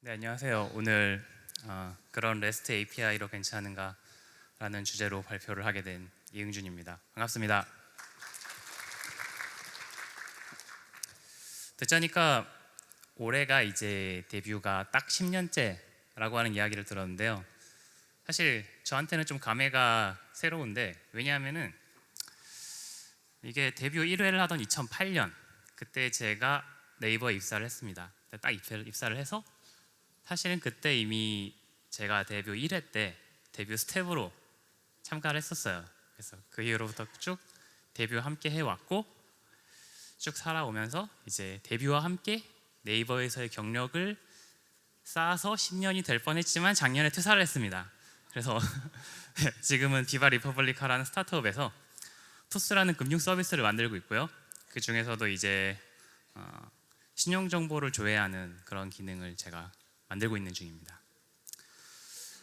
네, 안녕하세요. 오늘 그런 REST API로 괜찮은가 라는 주제로 발표를 하게 된 이응준입니다. 반갑습니다. 듣자니까 올해가 이제 데뷔가 딱 10년째라고 하는 이야기를 들었는데요. 사실 저한테는 좀 감회가 새로운데, 왜냐하면은 이게 데뷔 1회를 하던 2008년, 그때 제가 네이버에 입사를 했습니다. 딱 입사를 해서 사실은 그때 이미 제가 데뷔 1회 때 데뷔 스텝으로 참가를 했었어요. 그래서 그 이후로부터 쭉 데뷔와 함께 해왔고, 쭉 살아오면서 이제 데뷔와 함께 네이버에서의 경력을 쌓아서 10년이 될 뻔했지만 작년에 퇴사를 했습니다. 그래서 지금은 비바 리퍼블리카라는 스타트업에서 토스라는 금융 서비스를 만들고 있고요. 그 중에서도 이제 신용 정보를 조회하는 그런 기능을 제가 만들고 있는 중입니다.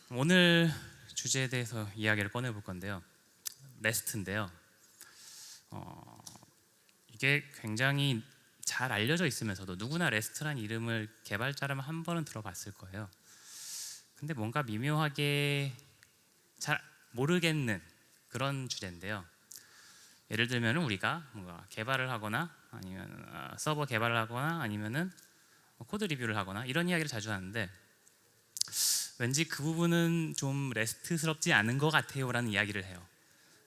오늘 주제에 대해서 이야기를 꺼내볼 건데요. 레스트인데요. 이게 굉장히 잘 알려져 있으면서도 누구나 레스트란 이름을 개발자라면 한 번은 들어봤을 거예요. 근데 뭔가 미묘하게 잘 모르겠는 그런 주제인데요. 예를 들면 우리가 뭔가 개발을 하거나 아니면 서버 개발을 하거나 아니면은 코드 리뷰를 하거나 이런 이야기를 자주 하는데, 왠지 그 부분은 좀 레스트스럽지 않은 것 같아요 라는 이야기를 해요.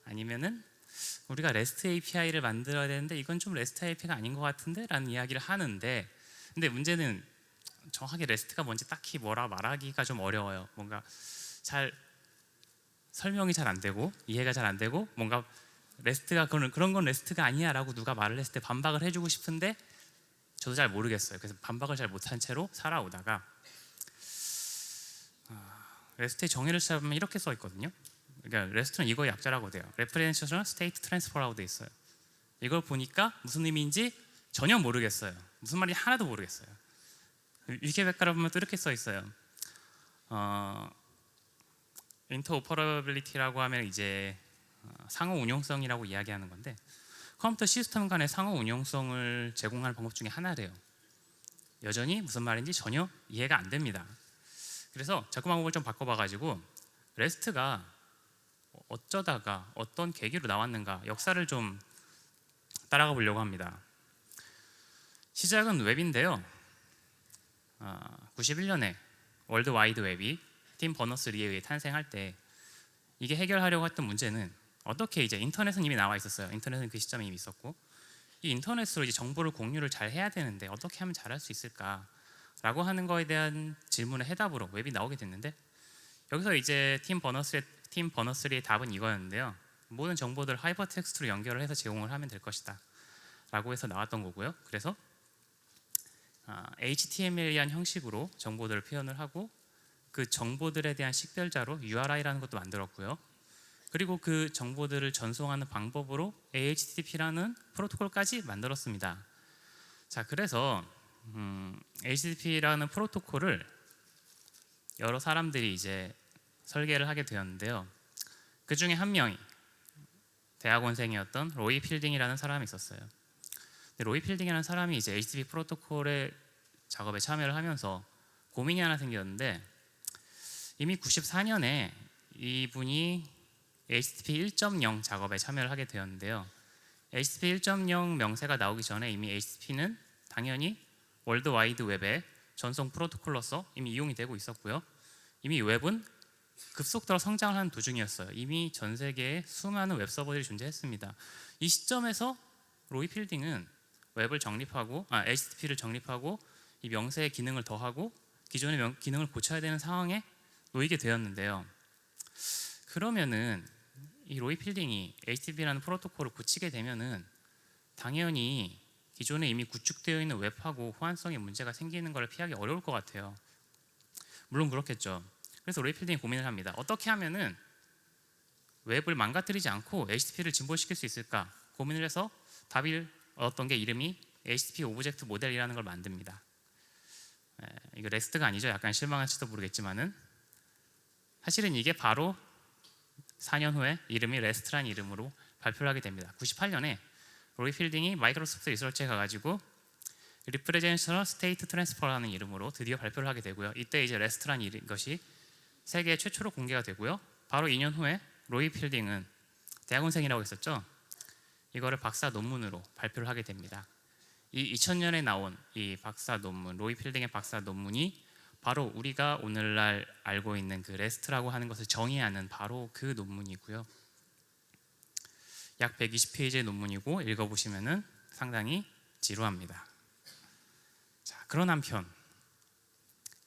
아니면은 우리가 REST API를 만들어야 되는데 이건 좀 REST API가 아닌 것 같은데 라는 이야기를 하는데, 근데 문제는 정확하게 REST가 뭔지 딱히 뭐라 말하기가 좀 어려워요. 뭔가 잘 설명이 잘 안 되고 이해가 잘 안 되고, 뭔가 REST가 그런 건 REST가 아니야 라고 누가 말을 했을 때 반박을 해주고 싶은데 저도 잘 모르겠어요. 그래서 반박을 잘 못한 채로 살아오다가 REST의 정의를 찾아보면 이렇게 써 있거든요. 그러니까 REST는 이거의 약자라고 돼요. Referential State Transfer라고 돼 있어요. 이걸 보니까 무슨 의미인지 전혀 모르겠어요. 무슨 말인지 하나도 모르겠어요. 위키백과를 보면 또 이렇게 써 있어요. 인터오퍼러빌리티라고 하면 이제 상호 운용성이라고 이야기하는 건데, 컴퓨터 시스템 간의 상호 운용성을 제공하는 방법 중에 하나래요. 여전히 무슨 말인지 전혀 이해가 안 됩니다. 그래서 자꾸 방법을 좀 바꿔봐가지고 REST가 어쩌다가 어떤 계기로 나왔는가 역사를 좀 따라가 보려고 합니다. 시작은 웹인데요. 91년에 월드 와이드 웹이 팀 버너스-리에 의해 탄생할 때 이게 해결하려고 했던 문제는, 어떻게 이제 인터넷은 이미 나와 있었어요. 인터넷은 그 시점에 이미 있었고, 이 인터넷으로 이제 정보를 공유를 잘 해야 되는데 어떻게 하면 잘할 수 있을까라고 하는 거에 대한 질문의 해답으로 웹이 나오게 됐는데, 여기서 이제 팀 버너스-리의 답은 이거였는데요. 모든 정보들 하이퍼텍스트로 연결을 해서 제공을 하면 될 것이다 라고 해서 나왔던 거고요. 그래서 HTML이란 형식으로 정보들을 표현을 하고, 그 정보들에 대한 식별자로 URI라는 것도 만들었고요. 그리고 그 정보들을 전송하는 방법으로 HTTP라는 프로토콜까지 만들었습니다. 자, 그래서 HTTP라는 프로토콜을 여러 사람들이 이제 설계를 하게 되었는데요. 그 중에 한 명이 대학원생이었던 로이 필딩이라는 사람이 있었어요. 로이 필딩이라는 사람이 이제 HTTP 프로토콜의 작업에 참여를 하면서 고민이 하나 생겼는데, 이미 94년에 이분이 HTTP 1.0 작업에 참여를 하게 되었는데요. HTTP 1.0 명세가 나오기 전에 이미 HTTP는 당연히 월드 와이드 웹의 전송 프로토콜로서 이미 이용이 되고 있었고요. 이미 웹은 급속도로 성장을 하는 도중이었어요. 이미 전 세계에 수많은 웹 서버들이 존재했습니다. 이 시점에서 로이 필딩은 웹을 정립하고 HTTP를 정립하고 이 명세의 기능을 더하고 기존의 기능을 고쳐야 되는 상황에 놓이게 되었는데요. 그러면은 이 로이 필딩이 HTTP라는 프로토콜을 고치게 되면은 당연히 기존에 이미 구축되어 있는 웹하고 호환성에 문제가 생기는 걸 피하기 어려울 것 같아요. 물론 그렇겠죠. 그래서 로이 필딩이 고민을 합니다. 어떻게 하면은 웹을 망가뜨리지 않고 HTTP를 진보시킬 수 있을까 고민을 해서 답을 얻었던 게 이름이 HTTP 오브젝트 모델이라는 걸 만듭니다. 이거 레스트가 아니죠. 약간 실망할지도 모르겠지만은 사실은 이게 바로 4년 후에 이름이 레스트란 이름으로 발표를 하게 됩니다. 98년에 로이 필딩이 마이크로소프트 리서치에 가가지고 Representational State Transfer라는 이름으로 드디어 발표를 하게 되고요. 이때 이제 REST라는 것이 세계 최초로 공개가 되고요. 바로 2년 후에 로이 필딩은 대학원생이라고 했었죠. 이거를 박사 논문으로 발표를 하게 됩니다. 이 2000년에 나온 이 박사 논문, 로이 필딩의 박사 논문이 바로 우리가 오늘날 알고 있는 그 REST라고 하는 것을 정의하는 바로 그 논문이고요. 약 120페이지의 논문이고 읽어보시면은 상당히 지루합니다. 자, 그런 한편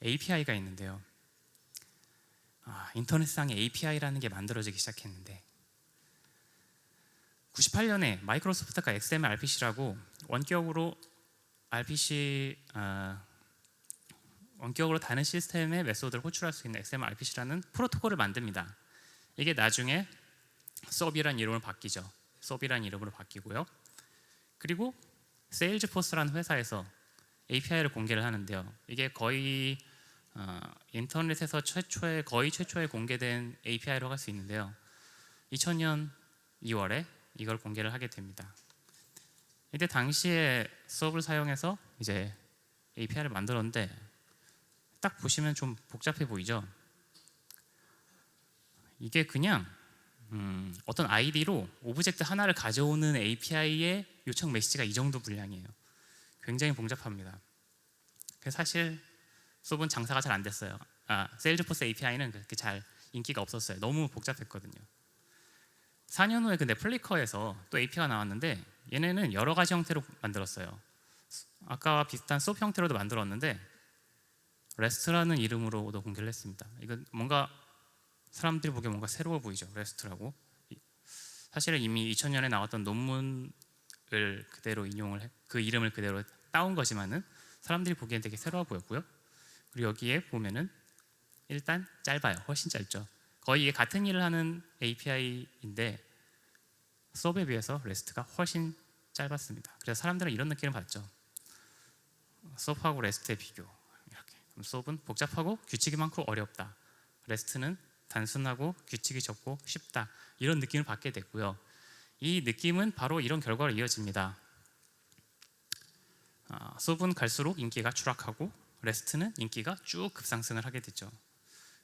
API가 있는데요. 인터넷상에 API라는 게 만들어지기 시작했는데 98년에 마이크로소프트가 XML RPC라고 원격으로 다른 시스템의 메소드를 호출할 수 있는 XML RPC라는 프로토콜을 만듭니다. 이게 나중에 SOAP이라는 이름으로 바뀌죠. SOAP이라는 이름으로 바뀌고요. 그리고 세일즈포스라는 회사에서 API를 공개를 하는데요. 이게 거의 인터넷에서 거의 최초에 공개된 API라고 할 수 있는데요. 2000년 2월에 이걸 공개를 하게 됩니다. 이때 당시에 SOAP을 사용해서 이제 API를 만들었는데 딱 보시면 좀 복잡해 보이죠? 이게 그냥 어떤 아이디로 오브젝트 하나를 가져오는 API의 요청 메시지가 이 정도 분량이에요. 굉장히 복잡합니다. 그래서 사실 SOAP은 장사가 잘 안 됐어요. 세일즈포스 API는 그렇게 잘 인기가 없었어요. 너무 복잡했거든요. 4년 후에 근데 플리커에서 또 API가 나왔는데 얘네는 여러 가지 형태로 만들었어요. 아까와 비슷한 SOAP 형태로도 만들었는데 REST라는 이름으로도 공개를 했습니다. 이건 뭔가 사람들이 보기에 뭔가 새로워 보이죠. REST라고. 사실은 이미 2000년에 나왔던 논문을 그대로 그 이름을 그대로 따온 거지만은 사람들이 보기엔 되게 새로워 보였고요. 그리고 여기에 보면은 일단 짧아요. 훨씬 짧죠. 거의 이게 같은 일을 하는 API인데 SOAP에 비해서 REST가 훨씬 짧았습니다. 그래서 사람들은 이런 느낌을 받죠. SOAP하고 REST의 비교. 이렇게. 그럼 SOAP은 복잡하고 규칙이 많고 어렵다. REST는 단순하고 규칙이 적고 쉽다. 이런 느낌을 받게 됐고요. 이 느낌은 바로 이런 결과로 이어집니다. SOAP은 갈수록 인기가 추락하고 REST는 인기가 쭉 급상승을 하게 됐죠.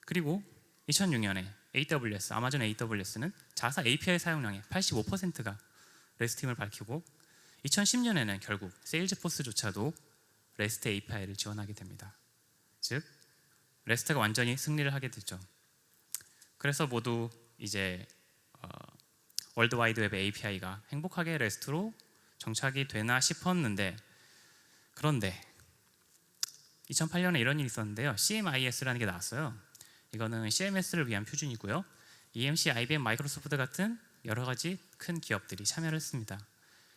그리고 2006년에 아마존 AWS는 자사 API 사용량의 85%가 REST임을 밝히고 2010년에는 결국 세일즈포스조차도 REST API를 지원하게 됩니다. 즉 REST가 완전히 승리를 하게 됐죠. 그래서 모두 이제 월드와이드웹의 API가 행복하게 REST로 정착이 되나 싶었는데 그런데 2008년에 이런 일이 있었는데요. CMIS라는 게 나왔어요. 이거는 CMS를 위한 표준이고요. EMC, IBM, 마이크로소프트 같은 여러 가지 큰 기업들이 참여를 했습니다.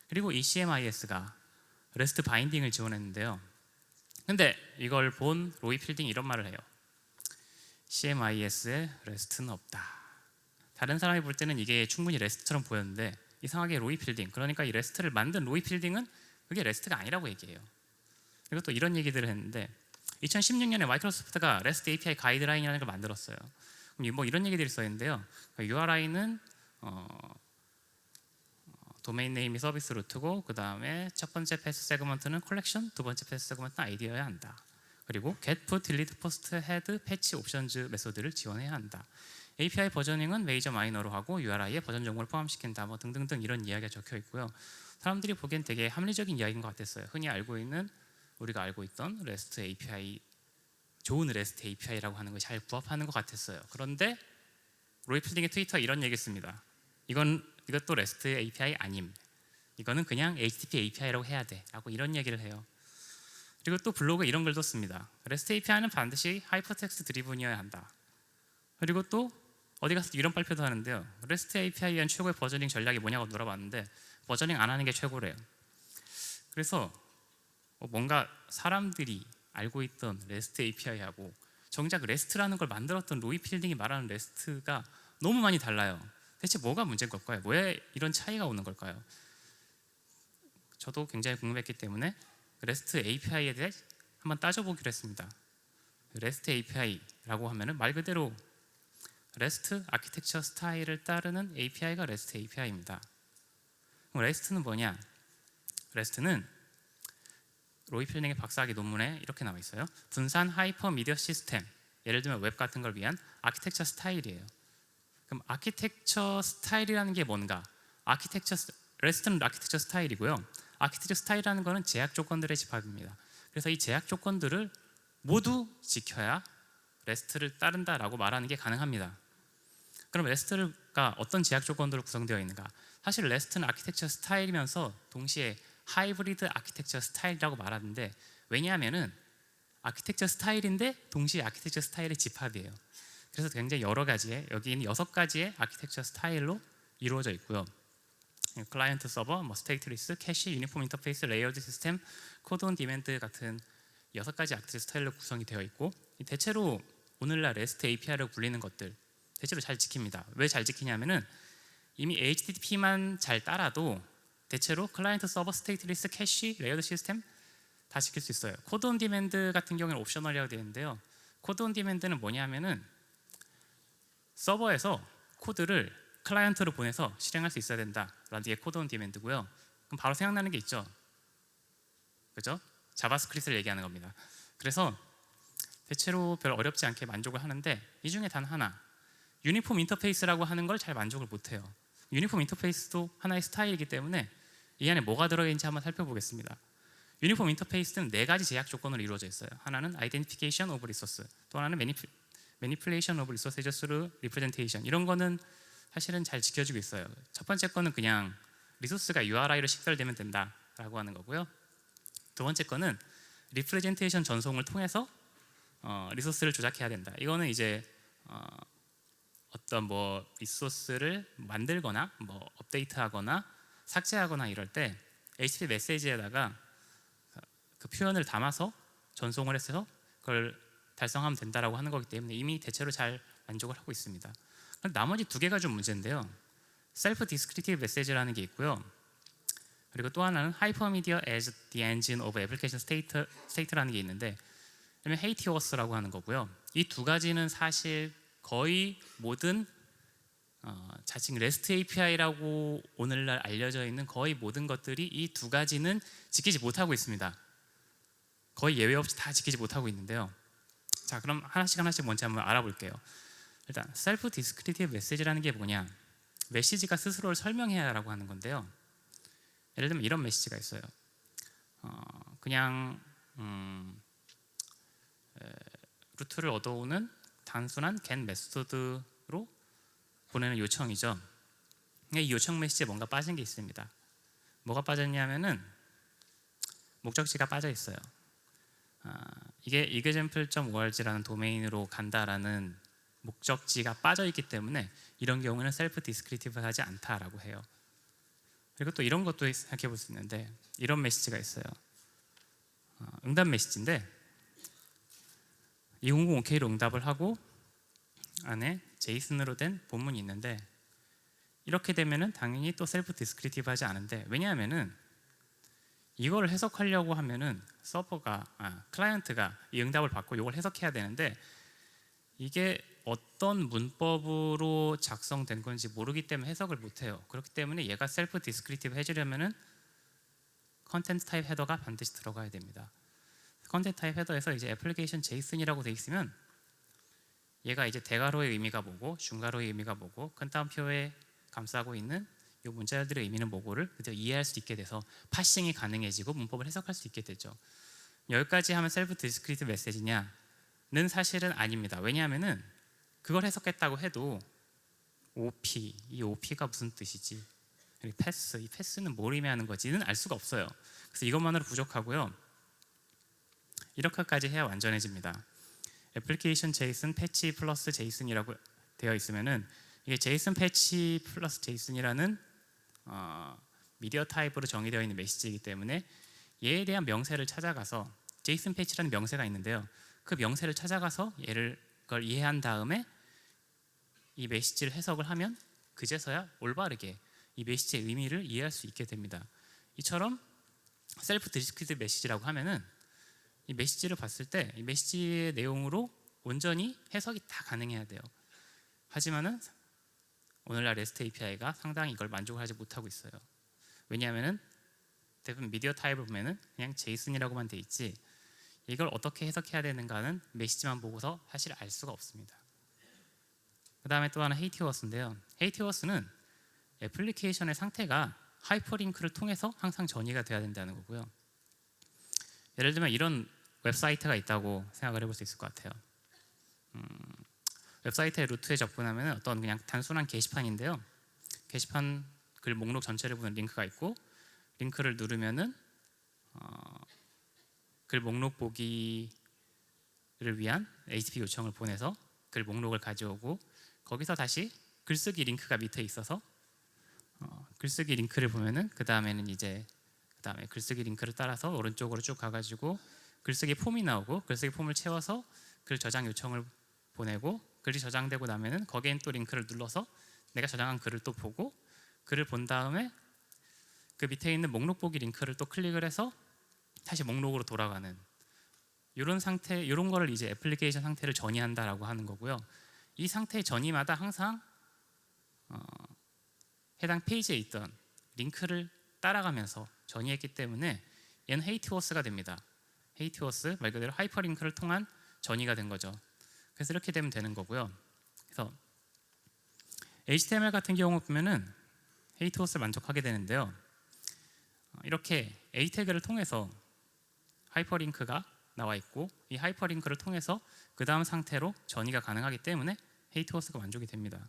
그리고 이 CMIS가 REST 바인딩을 지원했는데요. 근데 이걸 본 로이 필딩이 이런 말을 해요. CMIS에 REST는 없다. 다른 사람이 볼 때는 이게 충분히 REST처럼 보였는데 이상하게 로이 필딩, 그러니까 이 REST를 만든 로이 필딩은 그게 REST가 아니라고 얘기해요. 그리고 또 이런 얘기들을 했는데 2016년에 마이크로소프트가 REST API 가이드라인이라는 걸 만들었어요. 그럼 뭐 이런 얘기들이 써있는데요. URI는 도메인 네임이 서비스 루트고 그 다음에 첫 번째 패스 세그먼트는 컬렉션, 두 번째 패스 세그먼트는 아이디어여야 한다. 그리고 get, put, delete, post, head, patch, options 메소드를 지원해야 한다. API 버저닝은 메이저 마이너로 하고 URI에 버전 정보를 포함시킨다. 뭐 등등등 이런 이야기가 적혀 있고요. 사람들이 보기엔 되게 합리적인 이야기인 것 같았어요. 흔히 우리가 알고 있던 REST API, 좋은 REST API라고 하는 것이 잘 부합하는 것 같았어요. 그런데 로이 필딩의 트위터에 이런 얘기했습니다. 이것도 REST API 아님. 이거는 그냥 HTTP API라고 해야 돼. 라고 이런 얘기를 해요. 그리고 또 블로그에 이런 글도 씁니다. REST API는 반드시 하이퍼텍스트 드리븐이어야 한다. 그리고 또 어디 가서 이런 발표도 하는데요. REST API에 위한 최고의 버저닝 전략이 뭐냐고 물어봤는데 버저닝 안 하는 게 최고래요. 그래서 뭔가 사람들이 알고 있던 REST API하고 정작 REST라는 걸 만들었던 로이 필딩이 말하는 REST가 너무 많이 달라요. 대체 뭐가 문제인 걸까요? 왜 이런 차이가 오는 걸까요? 저도 굉장히 궁금했기 때문에 REST API에 대해 한번 따져보기로 했습니다. REST API라고 하면은 말 그대로 REST 아키텍처 스타일을 따르는 API가 REST API입니다. 그럼 REST는 뭐냐? REST는 로이 필딩의 박사학위 논문에 이렇게 나와 있어요. 분산 하이퍼 미디어 시스템, 예를 들면 웹 같은 걸 위한 아키텍처 스타일이에요. 그럼 아키텍처 스타일이라는 게 뭔가? REST는 아키텍처 스타일이고요. 아키텍처 스타일이라는 거는 제약 조건들의 집합입니다. 그래서 이 제약 조건들을 모두 지켜야 REST를 따른다라고 말하는 게 가능합니다. 그럼 REST가 어떤 제약 조건들로 구성되어 있는가? 사실 REST는 아키텍처 스타일이면서 동시에 하이브리드 아키텍처 스타일이라고 말하는데, 왜냐하면은 아키텍처 스타일인데 동시에 아키텍처 스타일의 집합이에요. 그래서 굉장히 여러 가지의, 여기 있는 6가지의 아키텍처 스타일로 이루어져 있고요. 클라이언트 서버, 스테이트리스, 캐시, 유니폼 인터페이스, 레이어드 시스템, 코드 온 디맨드 같은 6가지 아키텍처 스타일로 구성이 되어 있고, 대체로 오늘날 REST API라고 불리는 것들 대체로 잘 지킵니다. 왜 잘 지키냐면은 이미 HTTP만 잘 따라도 대체로 클라이언트 서버, 스테이트리스, 캐시, 레이어드 시스템 다 지킬 수 있어요. 코드 온 디맨드 같은 경우는 옵셔널이라고 되어 있는데요. 코드 온 디맨드는 뭐냐면은 서버에서 코드를 클라이언트로 보내서 실행할 수 있어야 된다라는 게 코드 온 디맨드고요. 그럼 바로 생각나는 게 있죠. 그죠? 자바스크립트를 얘기하는 겁니다. 그래서 대체로 별 어렵지 않게 만족을 하는데, 이 중에 단 하나, 유니폼 인터페이스라고 하는 걸 잘 만족을 못해요. 유니폼 인터페이스도 하나의 스타일이기 때문에 이 안에 뭐가 들어있는지 한번 살펴보겠습니다. 유니폼 인터페이스는 4가지 제약 조건으로 이루어져 있어요. 하나는 아이덴티피케이션 오브 리소스, 또 하나는 매니플레이션 오브 리소스 스루 리프레젠테이션. 이런 거는 사실은 잘 지켜지고 있어요. 첫 번째 거는 그냥 리소스가 URI로 식별되면 된다라고 하는 거고요. 두 번째 거는 리프레젠테이션 전송을 통해서 리소스를 조작해야 된다. 이거는 이제 어떤 리소스를 만들거나 업데이트하거나 삭제하거나 이럴 때 HTTP 메시지에다가 그 표현을 담아서 전송을 해서 그걸 달성하면 된다라고 하는 거기 때문에 이미 대체로 잘 만족을 하고 있습니다. 나머지 2개가 좀 문제인데요. 셀프 디스크리티브 메시지라는 게 있고요. 그리고 또 하나는 하이퍼미디어 as the engine of application state라는 게 있는데, 그다음에 헤이티워스라고 하는 거고요. 이 2가지는 사실 거의 모든 자칭 REST API라고 오늘날 알려져 있는 거의 모든 것들이 이 2가지는 지키지 못하고 있습니다. 거의 예외 없이 다 지키지 못하고 있는데요. 자, 그럼 하나씩 뭔지 한번 알아볼게요. 일단 셀프 디스크리티브 메시지라는 게 뭐냐? 메시지가 스스로를 설명해야라고 하는 건데요. 예를 들면 이런 메시지가 있어요. 그냥 루트를 얻어오는 단순한 get 메소드로 보내는 요청이죠. 이 요청 메시지에 뭔가 빠진 게 있습니다. 뭐가 빠졌냐면은 목적지가 빠져 있어요. 이게 example.org라는 도메인으로 간다라는 목적지가 빠져 있기 때문에 이런 경우는 셀프 디스크리티브하지 않다라고 해요. 그리고 또 이런 것도 생각해 볼 수 있는데, 이런 메시지가 있어요. 응답 메시지인데 2005K로 응답을 하고 안에 제이슨으로 된 본문이 있는데, 이렇게 되면은 당연히 또 셀프 디스크리티브하지 않은데, 왜냐하면은 이걸 해석하려고 하면은 클라이언트가 이 응답을 받고 이걸 해석해야 되는데, 이게 어떤 문법으로 작성된 건지 모르기 때문에 해석을 못해요. 그렇기 때문에 얘가 셀프 디스크리티브 해주려면은 컨텐트 타입 헤더가 반드시 들어가야 됩니다. 컨텐트 타입 헤더에서 이제 애플리케이션 제이슨이라고 돼 있으면 얘가 이제 대괄호의 의미가 뭐고 중괄호의 의미가 뭐고 큰 따옴표에 감싸고 있는 이 문자열들의 의미는 뭐고를 그대로 이해할 수 있게 돼서 파싱이 가능해지고 문법을 해석할 수 있게 되죠. 여기까지 하면 셀프 디스크리티브 메시지냐는 사실은 아닙니다. 왜냐하면은 그걸 해석했다고 해도 OP, 이 OP가 무슨 뜻이지? 패스, 이 패스는 뭘 의미하는 거지는 알 수가 없어요. 그래서 이것만으로 부족하고요. 이렇게까지 해야 완전해집니다. 애플리케이션 제이슨 패치 플러스 제이슨이라고 되어 있으면은 이게 제이슨 패치 플러스 제이슨이라는 미디어 타입으로 정의되어 있는 메시지이기 때문에 얘에 대한 명세를 찾아가서 제이슨 패치라는 명세가 있는데요. 그 명세를 찾아가서 그걸 이해한 다음에 이 메시지를 해석을 하면 그제서야 올바르게 이 메시지의 의미를 이해할 수 있게 됩니다. 이처럼 셀프 디스크리티브 메시지라고 하면은 이 메시지를 봤을 때 이 메시지의 내용으로 온전히 해석이 다 가능해야 돼요. 하지만은 오늘날 REST API가 상당히 이걸 만족을 하지 못하고 있어요. 왜냐하면은 대부분 미디어 타입을 보면은 그냥 제이슨이라고만 돼 있지 이걸 어떻게 해석해야 되는가는 메시지만 보고서 사실 알 수가 없습니다. 그 다음에 또 하나 헤이티워스인데요. 헤이티워스는 애플리케이션의 상태가 하이퍼링크를 통해서 항상 전이가 돼야 된다는 거고요. 예를 들면 이런 웹사이트가 있다고 생각을 해볼 수 있을 것 같아요. 웹사이트의 루트에 접근하면 어떤 그냥 단순한 게시판인데요. 게시판 글 목록 전체를 보는 링크가 있고 링크를 누르면은 글 목록 보기를 위한 HTTP 요청을 보내서 글 목록을 가져오고 거기서 다시 글쓰기 링크가 밑에 있어서 글쓰기 링크를 보면은 그 다음에는 이제 그 다음에 글쓰기 링크를 따라서 오른쪽으로 쭉 가가지고 글쓰기 폼이 나오고 글쓰기 폼을 채워서 글 저장 요청을 보내고 글이 저장되고 나면은 거기엔 또 링크를 눌러서 내가 저장한 글을 또 보고 글을 본 다음에 그 밑에 있는 목록 보기 링크를 또 클릭을 해서 다시 목록으로 돌아가는 이런 상태, 이런 거를 이제 애플리케이션 상태를 전이한다라고 하는 거고요. 이 상태의 전이마다 항상 해당 페이지에 있던 링크를 따라가면서 전이했기 때문에 얘는 헤이트워스가 됩니다. 헤이트워스 말 그대로 하이퍼링크를 통한 전이가 된 거죠. 그래서 이렇게 되면 되는 거고요. 그래서 HTML 같은 경우 보면은 헤이트워스를 만족하게 되는데요. 이렇게 A 태그를 통해서 하이퍼링크가 나와 있고 이 하이퍼링크를 통해서 그 다음 상태로 전이가 가능하기 때문에 헤이트워스가 만족이 됩니다.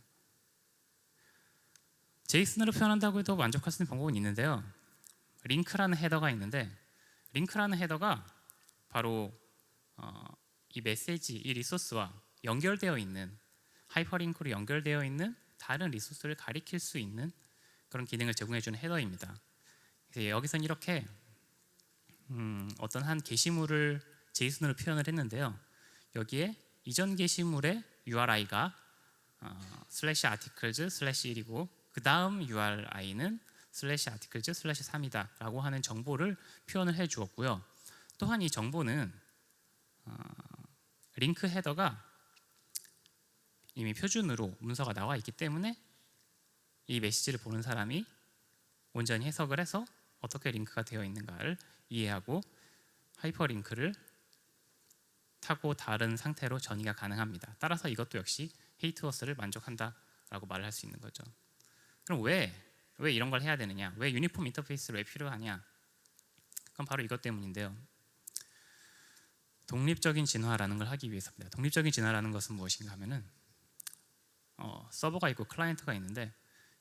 제이슨으로 표현한다고 해도 만족할 수 있는 방법은 있는데요. 링크라는 헤더가 있는데 링크라는 헤더가 바로 이 메시지, 이 리소스와 연결되어 있는 하이퍼링크로 연결되어 있는 다른 리소스를 가리킬 수 있는 그런 기능을 제공해주는 헤더입니다. 그래서 여기서는 이렇게 어떤 한 게시물을 제이슨으로 표현을 했는데요. 여기에 이전 게시물의 URI가 /articles/1이고 그 다음 URI는 /articles/3이다 라고 하는 정보를 표현을 해 주었고요. 또한 이 정보는 링크 헤더가 이미 표준으로 문서가 나와 있기 때문에 이 메시지를 보는 사람이 온전히 해석을 해서 어떻게 링크가 되어 있는가를 이해하고 하이퍼링크를 타고 다른 상태로 전이가 가능합니다. 따라서 이것도 역시 헤이트워스를 만족한다라고 말을 할 수 있는 거죠. 그럼 왜 이런 걸 해야 되느냐? 왜 유니폼 인터페이스를 왜 필요하냐? 그건 바로 이것 때문인데요. 독립적인 진화라는 걸 하기 위해서입니다. 독립적인 진화라는 것은 무엇인가 하면은 서버가 있고 클라이언트가 있는데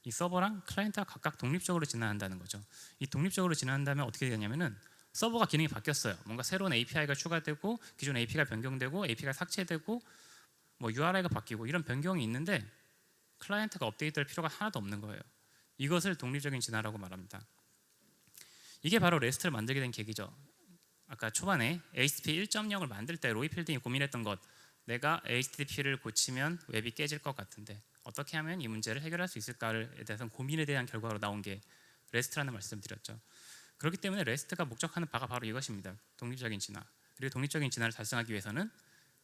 이 서버랑 클라이언트가 각각 독립적으로 진화한다는 거죠. 이 독립적으로 진화한다면 어떻게 되냐면은 서버가 기능이 바뀌었어요. 뭔가 새로운 API가 추가되고 기존 API가 변경되고 API가 삭제되고 뭐 URI가 바뀌고 이런 변경이 있는데 클라이언트가 업데이트할 필요가 하나도 없는 거예요. 이것을 독립적인 진화라고 말합니다. 이게 바로 레스트를 만들게 된 계기죠. 아까 초반에 HTTP 1.0을 만들 때 로이 필딩이 고민했던 것, 내가 HTTP를 고치면 웹이 깨질 것 같은데 어떻게 하면 이 문제를 해결할 수 있을까에 대해서 고민에 대한 결과로 나온 게 레스트라는 말씀을 드렸죠. 그렇기 때문에 레스트가 목적하는 바가 바로 이것입니다. 독립적인 진화. 그리고 독립적인 진화를 달성하기 위해서는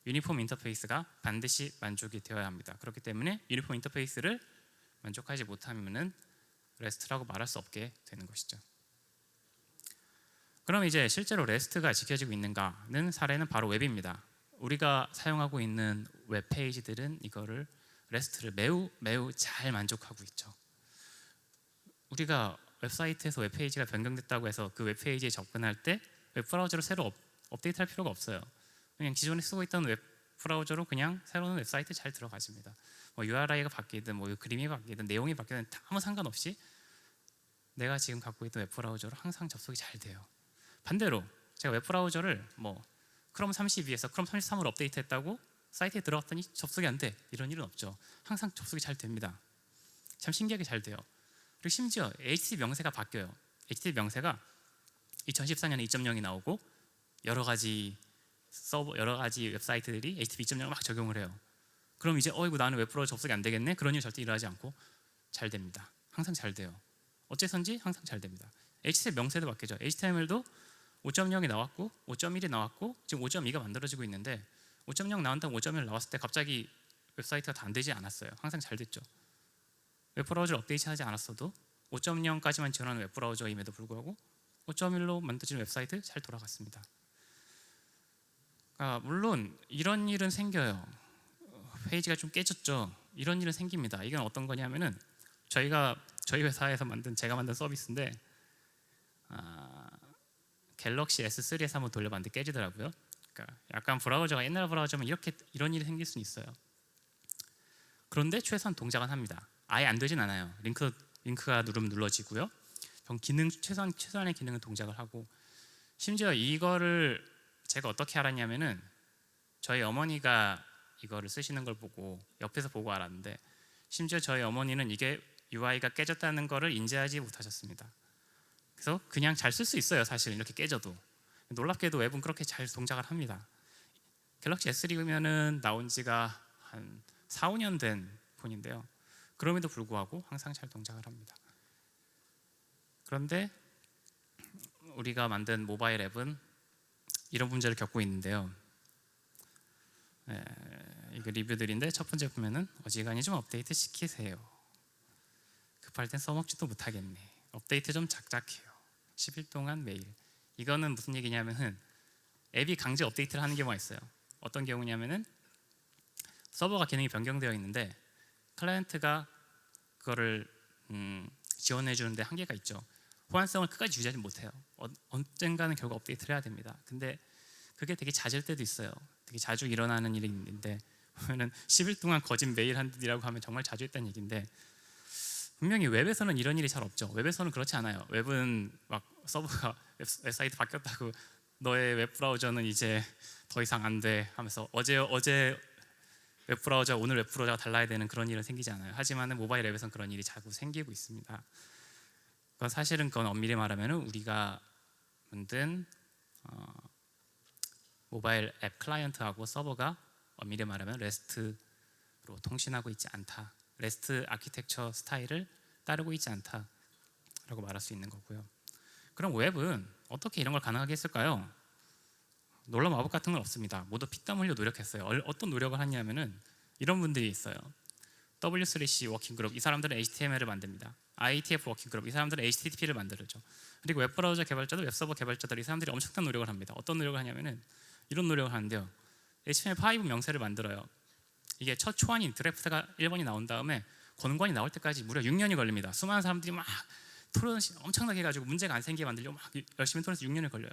유니폼 인터페이스가 반드시 만족이 되어야 합니다. 그렇기 때문에 유니폼 인터페이스를 만족하지 못하면은 레스트라고 말할 수 없게 되는 것이죠. 그럼 이제 실제로 레스트가 지켜지고 있는가는 사례는 바로 웹입니다. 우리가 사용하고 있는 웹 페이지들은 이거를 레스트를 매우 잘 만족하고 있죠. 우리가 웹사이트에서 웹페이지가 변경됐다고 해서 그 웹페이지에 접근할 때 웹브라우저로 새로 업데이트할 필요가 없어요. 그냥 기존에 쓰고 있던 웹브라우저로 그냥 새로운 웹사이트에 잘 들어가집니다. 뭐 URI가 바뀌든 뭐 그림이 바뀌든 내용이 바뀌든 아무 상관없이 내가 지금 갖고 있던 웹브라우저로 항상 접속이 잘 돼요. 반대로 제가 웹브라우저를 뭐 크롬 32에서 크롬 33으로 업데이트했다고 사이트에 들어갔더니 접속이 안 돼. 이런 일은 없죠. 항상 접속이 잘 됩니다. 참 신기하게 잘 돼요. 그리고 심지어 HTTP 명세가 바뀌어요. HTTP 명세가 2014년에 2.0이 나오고 여러 가지 웹사이트들이 HTTP 2.0을 막 적용을 해요. 그럼 이제 이거 나는 웹브라우저 접속이 안 되겠네? 그런 일 절대 일어나지 않고 잘 됩니다. 항상 잘 돼요. 어째선지 항상 잘 됩니다. HTML 명세도 바뀌죠. HTML도 5.0이 나왔고 5.1이 나왔고 지금 5.2가 만들어지고 있는데 5.0 나온 다음 5.1 나왔을 때 갑자기 웹사이트가 다 안 되지 않았어요. 항상 잘 됐죠. 웹브라우저를 업데이트하지 않았어도 5.0까지만 지원하는 웹브라우저임에도 불구하고 5.1로 만들어진 웹사이트 잘 돌아갔습니다. 물론 이런 일은 생겨요. 페이지가 좀 깨졌죠. 이런 일은 생깁니다. 이건 어떤 거냐면은 저희 회사에서 제가 만든 서비스인데 갤럭시 S3에서 한번 돌려봤는데 깨지더라고요. 그러니까 약간 브라우저가 옛날 브라우저면 이런 일이 생길 수는 있어요. 그런데 최소한 동작은 합니다. 아예 안 되진 않아요. 링크가 누르면 눌러지고요. 최소한의 기능은 동작을 하고, 심지어 이거를 제가 어떻게 알았냐면은 저희 어머니가 이거를 쓰시는 걸 보고 옆에서 보고 알았는데, 심지어 저희 어머니는 이게 UI가 깨졌다는 거를 인지하지 못하셨습니다. 그래서 그냥 잘 쓸 수 있어요. 사실 이렇게 깨져도. 놀랍게도 웹은 그렇게 잘 동작을 합니다. 갤럭시 S3면은 나온 지가 한 4, 5년 된 폰인데요. 그럼에도 불구하고 항상 잘 동작을 합니다. 그런데 우리가 만든 모바일 앱은 이런 문제를 겪고 있는데요. 이거 리뷰들인데 첫 번째 보면은 어지간히 좀 업데이트 시키세요. 급할 땐 써먹지도 못하겠네. 업데이트 좀 작작해요. 10일 동안 매일. 이거는 무슨 얘기냐면은 앱이 강제 업데이트를 하는 경우가 있어요. 어떤 경우냐면은 서버가 기능이 변경되어 있는데 클라이언트가 그거를 지원해 주는데 한계가 있죠. 호환성을 끝까지 유지하지 못해요. 언젠가는 결국 업데이트를 해야 됩니다. 근데 그게 되게 잦을 때도 있어요. 되게 자주 일어나는 일이 있는데 보면은 10일 동안 거짓 메일 한 일이라고 하면 정말 자주 했다는 얘기인데, 분명히 웹에서는 이런 일이 잘 없죠. 웹에서는 그렇지 않아요. 웹은 막 서버가 웹사이트 바뀌었다고 너의 웹 브라우저는 이제 더 이상 안 돼 하면서 어제 웹 브라우저 오늘 웹 브라우저가 달라야 되는 그런 일은 생기지 않아요. 하지만 모바일 앱에서는 그런 일이 자꾸 생기고 있습니다. 그건 엄밀히 말하면 우리가 만든 모바일 앱 클라이언트하고 서버가 엄밀히 말하면 REST로 통신하고 있지 않다. REST 아키텍처 스타일을 따르고 있지 않다라고 말할 수 있는 거고요. 그럼 웹은 어떻게 이런 걸 가능하게 했을까요? 놀라운 마법 같은 건 없습니다. 모두 피땀 흘려 노력했어요. 어떤 노력을 하냐면은 이런 분들이 있어요. W3C 워킹그룹, 이 사람들은 HTML을 만듭니다. IETF 워킹그룹, 이 사람들은 HTTP를 만들죠. 그리고 웹브라우저 개발자들, 웹서버 개발자들, 이 사람들이 엄청난 노력을 합니다. 어떤 노력을 하냐면은 이런 노력을 하는데요. HTML5 명세를 만들어요. 이게 첫 초안인 드래프트가 1번이 나온 다음에 권관이 나올 때까지 무려 6년이 걸립니다. 수많은 사람들이 막 토론 엄청나게 해가지고 문제가 안 생기게 만들려고 막 열심히 토론해서 6년이 걸려요.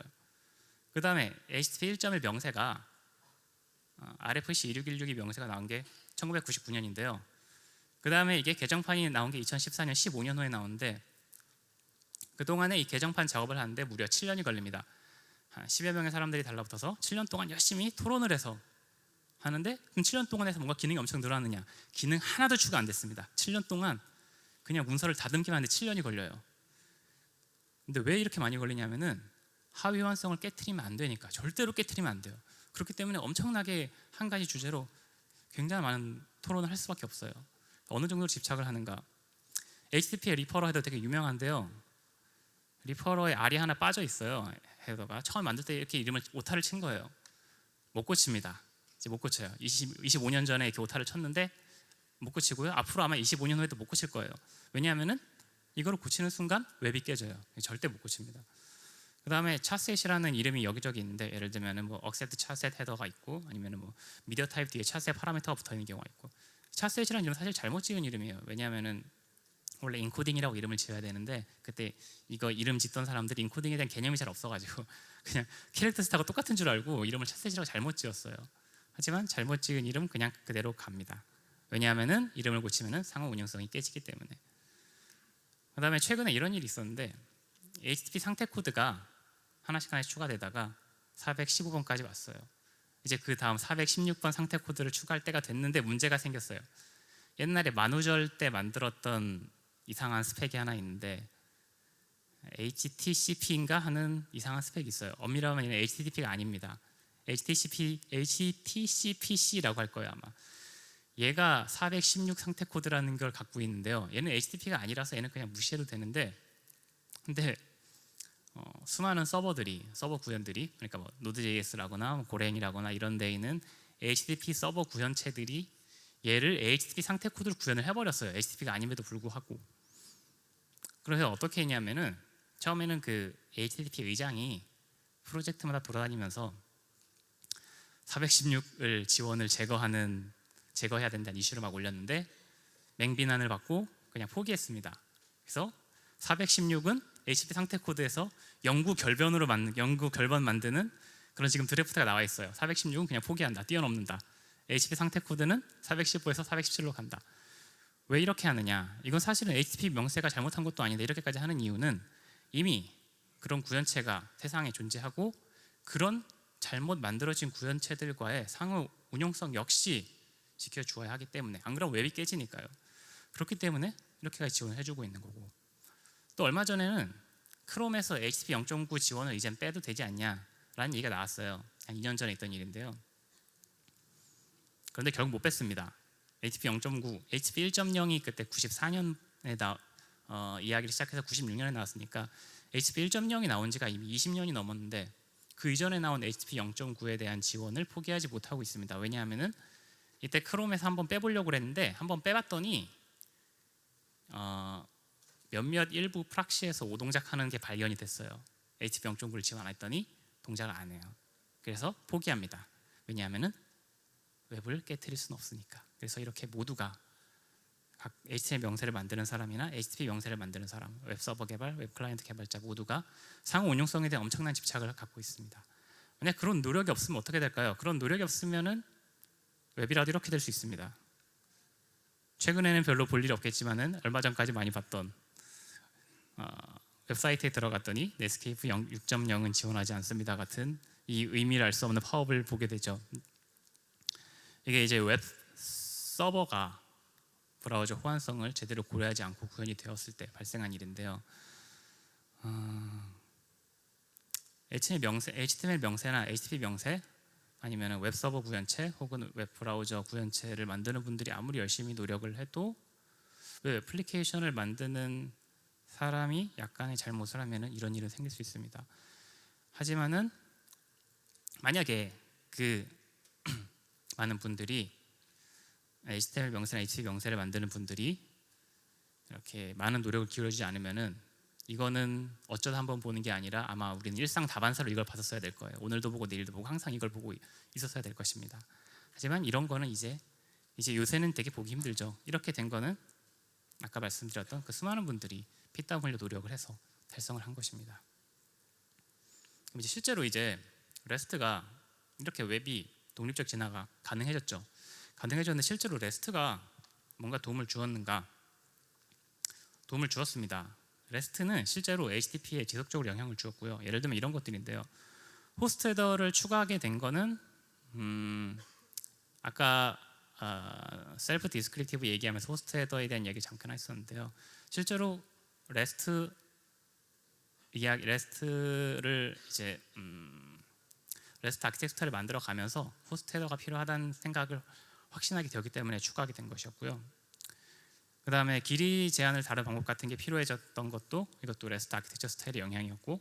그 다음에 HTTP 1.1 명세가 RFC 2616이 명세가 나온 게 1999년인데요. 그 다음에 이게 개정판이 나온 게 2014년 15년 후에 나오는데, 그동안에 이 개정판 작업을 하는데 무려 7년이 걸립니다. 한 10여 명의 사람들이 달라붙어서 7년 동안 열심히 토론을 해서 하는데, 그럼 7년 동안 해서 뭔가 기능이 엄청 늘어났느냐? 기능 하나도 추가 안 됐습니다. 7년 동안 그냥 문서를 다듬기만 하는데 7년이 걸려요. 근데 왜 이렇게 많이 걸리냐면은 하위 호환성을 깨트리면 안 되니까. 절대로 깨트리면 안 돼요. 그렇기 때문에 엄청나게 한 가지 주제로 굉장히 많은 토론을 할 수밖에 없어요. 어느 정도로 집착을 하는가? HTTP의 리퍼러 헤더 되게 유명한데요. 리퍼러에 R이 하나 빠져 있어요. 헤더가 처음 만들 때 이렇게 이름을 오타를 친 거예요. 못 고칩니다. 이제 못 고쳐요. 25년 전에 이렇게 오타를 쳤는데 못 고치고요. 앞으로 아마 25년 후에도 못 고칠 거예요. 왜냐하면은 이거를 고치는 순간 웹이 깨져요. 절대 못 고칩니다. 그 다음에 차셋이라는 이름이 여기저기 있는데, 예를 들면은 뭐 accept 차셋 헤더가 있고, 아니면은 뭐 미디어 타입 뒤에 차셋 파라미터가 붙어 있는 경우가 있고. 차셋이라는 이름은 사실 잘못 지은 이름이에요. 왜냐하면은 원래 인코딩이라고 이름을 지어야 되는데, 그때 이거 이름 짓던 사람들이 인코딩에 대한 개념이 잘 없어가지고 그냥 캐릭터 스타가 똑같은 줄 알고 이름을 차셋이라고 잘못 지었어요. 하지만 잘못 지은 이름 그냥 그대로 갑니다. 왜냐하면은 이름을 고치면은 상호 운영성이 깨지기 때문에. 그 다음에 최근에 이런 일이 있었는데, HTTP 상태 코드가 하나씩 추가되다가 415번까지 왔어요. 이제 그 다음 416번 상태 코드를 추가할 때가 됐는데 문제가 생겼어요. 옛날에 만우절 때 만들었던 이상한 스펙이 하나 있는데, HTCP인가 하는 이상한 스펙이 있어요. 엄밀히 하면 얘는 HTTP가 아닙니다. HTCPC라고 할 거예요 아마. 얘가 416 상태 코드라는 걸 갖고 있는데요. 얘는 HTTP가 아니라서 얘는 그냥 무시해도 되는데, 근데 수많은 서버 구현들이, 그러니까 뭐 Node.js라거나 뭐 고랭이라거나 이런 데에 있는 HTTP 서버 구현체들이 얘를 HTTP 상태 코드로 구현을 해버렸어요. HTTP가 아님에도 불구하고. 그래서 어떻게 했냐면은 처음에는 그 HTTP 의장이 프로젝트마다 돌아다니면서 416을 지원을 제거해야 된다는 이슈를 막 올렸는데 맹비난을 받고 그냥 포기했습니다. 그래서 416은 HTTP 상태 코드에서 영구 결번 만드는 그런 지금 드래프트가 나와 있어요. 416은 그냥 포기한다, 뛰어넘는다. HTTP 상태 코드는 415에서 417로 간다. 왜 이렇게 하느냐? 이건 사실은 HTTP 명세가 잘못한 것도 아닌데 이렇게까지 하는 이유는 이미 그런 구현체가 세상에 존재하고 그런 잘못 만들어진 구현체들과의 상호 운용성 역시 지켜주어야 하기 때문에, 안 그러면 웹이 깨지니까요. 그렇기 때문에 이렇게까지 지원을 해주고 있는 거고, 또 얼마 전에는 크롬에서 HTTP 0.9 지원을 이젠 빼도 되지 않냐라는 얘기가 나왔어요. 한 2년 전에 있던 일인데요. 그런데 결국 못 뺐습니다. HTTP 0.9, HTTP 1.0이 그때 94년에 이야기를 시작해서 96년에 나왔으니까 HTTP 1.0이 나온 지가 이미 20년이 넘었는데 그 이전에 나온 HTTP 0.9에 대한 지원을 포기하지 못하고 있습니다. 왜냐하면은 이때 크롬에서 한번 빼보려고 그랬는데 한번 빼봤더니 몇몇 일부 프락시에서 오동작하는 게 발견이 됐어요. HTTP 0.9를 지원 안 했더니 동작을 안 해요. 그래서 포기합니다. 왜냐하면은 웹을 깨트릴 수는 없으니까. 그래서 이렇게 모두가 각 HTML 명세를 만드는 사람이나 HTTP 명세를 만드는 사람, 웹서버 개발, 웹클라이언트 개발자 모두가 상호 운용성에 대한 엄청난 집착을 갖고 있습니다. 만약 그런 노력이 없으면 어떻게 될까요? 그런 노력이 없으면은 웹이라도 이렇게 될 수 있습니다. 최근에는 별로 볼 일이 없겠지만은 얼마 전까지 많이 봤던 웹사이트에 들어갔더니 넷스케이프 6.0은 지원하지 않습니다 같은 이 의미를 알 수 없는 파업을 보게 되죠. 이게 이제 웹 서버가 브라우저 호환성을 제대로 고려하지 않고 구현이 되었을 때 발생한 일인데요. HTML 명세나 HTTP 명세 아니면 웹서버 구현체 혹은 웹브라우저 구현체를 만드는 분들이 아무리 열심히 노력을 해도 웹 애플리케이션을 만드는 사람이 약간의 잘못을 하면 이런 일은 생길 수 있습니다. 하지만은 만약에 그 많은 분들이 HTML 명세나 HTTP 명세를 만드는 분들이 이렇게 많은 노력을 기울여주지 않으면은 이거는 어쩌다 한번 보는 게 아니라 아마 우리는 일상 다반사로 이걸 봤었어야 될 거예요. 오늘도 보고 내일도 보고 항상 이걸 보고 있었어야 될 것입니다. 하지만 이런 거는 이제 요새는 되게 보기 힘들죠. 이렇게 된 거는 아까 말씀드렸던 그 수많은 분들이 피땀 흘려 노력을 해서 달성을 한 것입니다. 그럼 이제 실제로 이제 레스트가 이렇게 웹이 독립적 진화가 가능해졌죠. 가능해졌는데 실제로 레스트가 뭔가 도움을 주었는가? 도움을 주었습니다. 레스트는 실제로 HTTP에 지속적으로 영향을 주었고요. 예를 들면 이런 것들인데요. 호스트 헤더를 추가하게 된 거는 아까 셀프 디스크립티브 얘기하면서 호스트 헤더에 대한 이야기 잠깐 했었는데요. 실제로 레스트를 이제 레스트 아키텍처를 만들어 가면서 호스트 헤더가 필요하다는 생각을 확신하게 되었기 때문에 추가하게 된 것이었고요. 그 다음에 길이 제한을 다른 방법 같은 게 필요해졌던 것도 이것도 레스트 아키텍처 스타일의 영향이었고,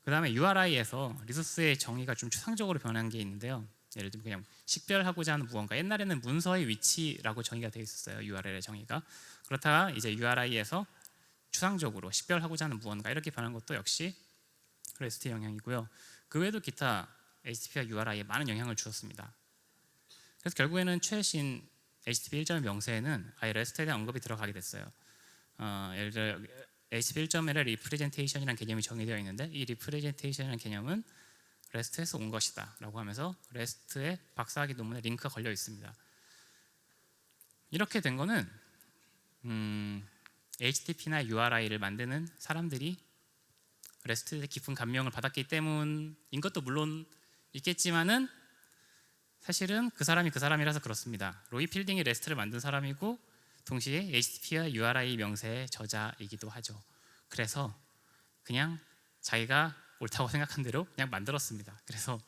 그 다음에 URI에서 리소스의 정의가 좀 추상적으로 변한 게 있는데요. 예를 들면 그냥 식별하고자 하는 무언가, 옛날에는 문서의 위치라고 정의가 되어 있었어요. URL의 정의가. 그렇다가 이제 URI에서 추상적으로 식별하고자 하는 무언가 이렇게 변한 것도 역시 레스트의 영향이고요. 그 외에도 기타 HTTP와 URI에 많은 영향을 주었습니다. 그래서 결국에는 최신 HTTP 1.1 명세에는 아예 레스트에 대한 언급이 들어가게 됐어요. 예를 들어 HTTP 1.1의 리프레젠테이션이라는 개념이 정의되어 있는데 이 리프레젠테이션이라는 개념은 레스트에서 온 것이다 라고 하면서 레스트의 박사학위 논문에 링크가 걸려 있습니다. 이렇게 된 거는 HTTP나 URI를 만드는 사람들이 레스트에 깊은 감명을 받았기 때문인 것도 물론 있겠지만은 사실은 그 사람이 그 사람이라서 그렇습니다. 로이 필딩이 레스트를 만든 사람이고 동시에 HTTP와 URI 명세의 저자이기도 하죠. 그래서 그냥 자기가 옳다고 생각한 대로 그냥 만들었습니다. 그래서